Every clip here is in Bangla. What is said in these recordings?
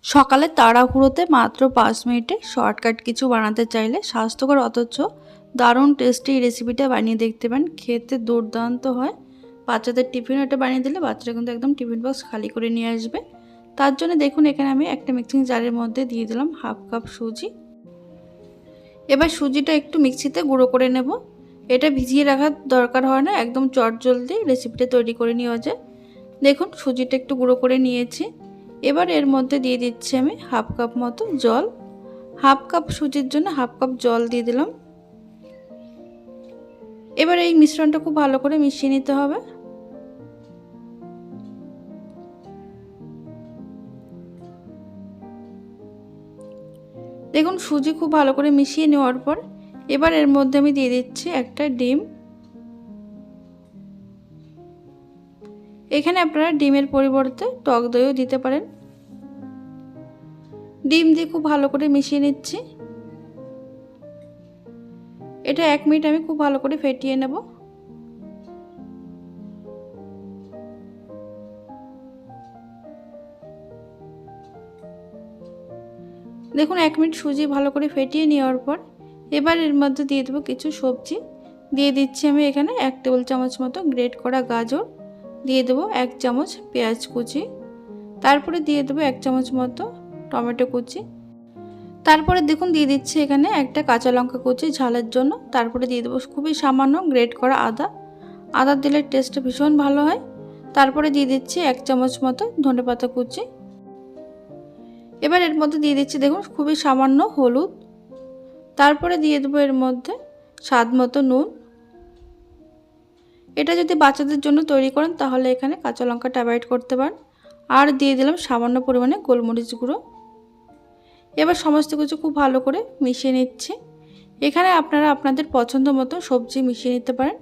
সকালে তাড়াহুড়োতে মাত্র 5 মিনিটে শর্টকাট কিছু বানাতে চাইলে স্বাস্থ্যকর অথচ দারুণ টেস্টি রেসিপিটা বানিয়ে দেখতে পারেন। খেতে দুর্দান্ত হয়। বাচ্চাদের টিফিন এটা বানিয়ে দিলে বাচ্চারা কিন্তু একদম টিফিন বক্স খালি করে নিয়ে আসবে। তার জন্য দেখুন এখানে আমি একটা মিক্সিং জারের মধ্যে দিয়ে দিলাম হাফ কাপ সুজি। এবার সুজিটা একটু মিক্সিতে গুঁড়ো করে নেব। এটা ভিজিয়ে রাখার দরকার হয় না, একদম চটজলদি রেসিপিটা তৈরি করে নেওয়া যায়। দেখুন সুজিটা একটু গুঁড়ো করে নিয়েছি। এবার এর মধ্যে দিয়ে দিচ্ছি আমি হাফ কাপ মতো জল। হাফ কাপ সুজির জন্য হাফ কাপ জল দিয়ে দিলাম। এবার এই মিশ্রণটা খুব ভালো করে মিশিয়ে নিতে হবে। দেখুন সুজি খুব ভালো করে মিশিয়ে নেওয়ার পর এবার এর মধ্যে আমি দিয়ে দিচ্ছি একটা ডিম। এখানে আপনারা ডিমের পরিবর্তে টক দইও দিতে পারেন। ডিম দিয়ে খুব ভালো করে মিশিয়ে নিচ্ছি। এটা 1 মিনিট আমি খুব ভালো করে ফেটিয়ে নেব। দেখুন 1 মিনিট সুজি ভালো করে ফেটিয়ে নেওয়ার পর এবার এর মধ্যে দিয়ে দেবো কিছু সবজি। দিয়ে দিচ্ছি আমি এখানে 1 টেবিল চামচ মতো গ্রেট করা গাজর, দিয়ে দেবো 1 চামচ পেঁয়াজ কুচি, তারপরে দিয়ে দেবো 1 চামচ মতো টমেটো কুচি, তারপরে দেখুন দিয়ে দিচ্ছি এখানে একটা কাঁচা লঙ্কা কুচি ঝালের জন্য, তারপরে দিয়ে দেবো খুবই সামান্য গ্রেট করা আদা। আদা দিলে টেস্টটা ভীষণ ভালো হয়। তারপরে দিয়ে দিচ্ছি 1 চামচ মতো ধনেপাতা কুচি। এবার এর মধ্যে দিয়ে দিচ্ছি দেখুন খুবই সামান্য হলুদ। তারপরে দিয়ে দেবো এর মধ্যে স্বাদ মতো নুন। এটা যদি বাচ্চাদের জন্য তৈরি করেন তাহলে এখানে কাঁচা লঙ্কাটা অ্যাভয়েড করতে পারেন। আর দিয়ে দিলাম সামান্য পরিমাণে গোলমরিচ গুঁড়ো। এবার সমস্ত কিছু খুব ভালো করে মিশিয়ে নিচ্ছি। এখানে আপনারা আপনাদের পছন্দ মতো সবজি মিশিয়ে নিতে পারেন।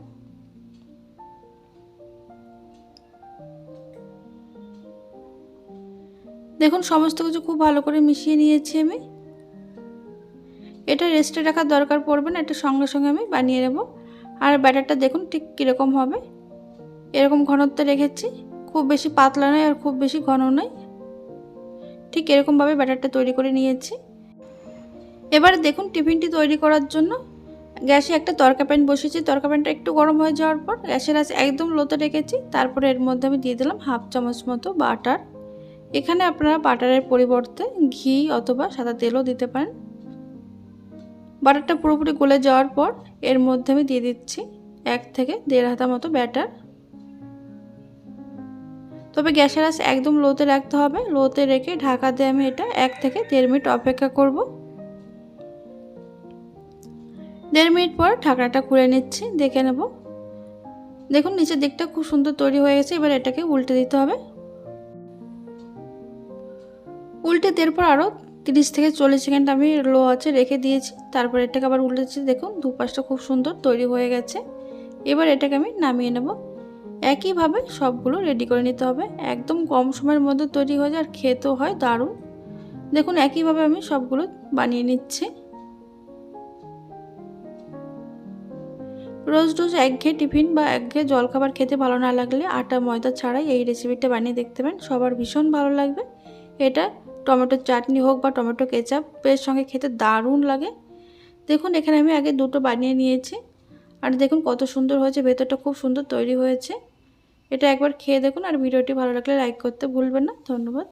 দেখুন সমস্ত কিছু খুব ভালো করে মিশিয়ে নিয়েছি আমি। এটা রেস্টে রাখার দরকার পড়বে না, এটা সঙ্গে সঙ্গে আমি বানিয়ে নেব। আর ব্যাটারটা দেখুন ঠিক কীরকম হবে, এরকম ঘনত্ব রেখেছি। খুব বেশি পাতলা নয় আর খুব বেশি ঘন নয়, ঠিক এরকমভাবে ব্যাটারটা তৈরি করে নিয়েছি। এবারে দেখুন টিফিনটি তৈরি করার জন্য গ্যাসে একটা তড়কা প্যান বসিয়েছি। তড়কা প্যানটা একটু গরম হয়ে যাওয়ার পর গ্যাসের আঁচ একদম লোতে রেখেছি। তারপরে এর মধ্যে আমি দিয়ে দিলাম হাফ চামচ মতো বাটার। এখানে আপনারা বাটারের পরিবর্তে ঘি অথবা সাদা তেলও দিতে পারেন। বাটারটা পুরোপুরি গলে যাওয়ার পর এর মধ্যে আমি দিয়ে দিচ্ছি 1 থেকে 1.5 হাতা মতো ব্যাটার। তবে গ্যাসের আঁচ একদম লোতে রাখতে হবে। লোতে রেখে ঢাকা দিয়ে আমি এটা 1 থেকে 1.5 মিনিট অপেক্ষা করব। 1.5 মিনিট পর ঢাকনাটা খুলে নিচ্ছি, দেখে নেব। দেখুন নিচের দিকটা খুব সুন্দর তৈরি হয়ে গেছে। এবার এটাকে উল্টে দিতে হবে। উল্টে দেওয়ার পর আরও 30 থেকে 40 সেকেন্ড আমি লো আঁচে রেখে দিয়েছি। তারপর এটাকে আবার উল্টে দিচ্ছি। দেখুন দুপাশটা খুব সুন্দর তৈরি হয়ে গেছে। এবার এটাকে আমি নামিয়ে নেব। একইভাবে সবগুলো রেডি করে নিতে হবে। একদম কম সময়ের মধ্যে তৈরি হয়ে যায় আর খেতেও হয় দারুণ। দেখুন একইভাবে আমি সবগুলো বানিয়ে নিচ্ছি। রোজ রোজ একঘেয়ে টিফিন বা একঘেয়ে জলখাবার খেতে ভালো না লাগলে আটা ময়দা ছাড়াই এই রেসিপিটা বানিয়ে দেখতে পারেন, সবার ভীষণ ভালো লাগবে। এটা টমেটো চাটনি হোক বা টমেটো কেচাপের সঙ্গে খেতে দারুণ লাগে। দেখুন এখানে আমি আগে দুটো বানিয়ে নিয়েছি আর দেখুন কত সুন্দর হয়েছে, ভেতরটা খুব সুন্দর তৈরি হয়েছে। এটা একবার খেয়ে দেখুন আর ভিডিওটি ভালো লাগলে লাইক করতে ভুলবেন না। ধন্যবাদ।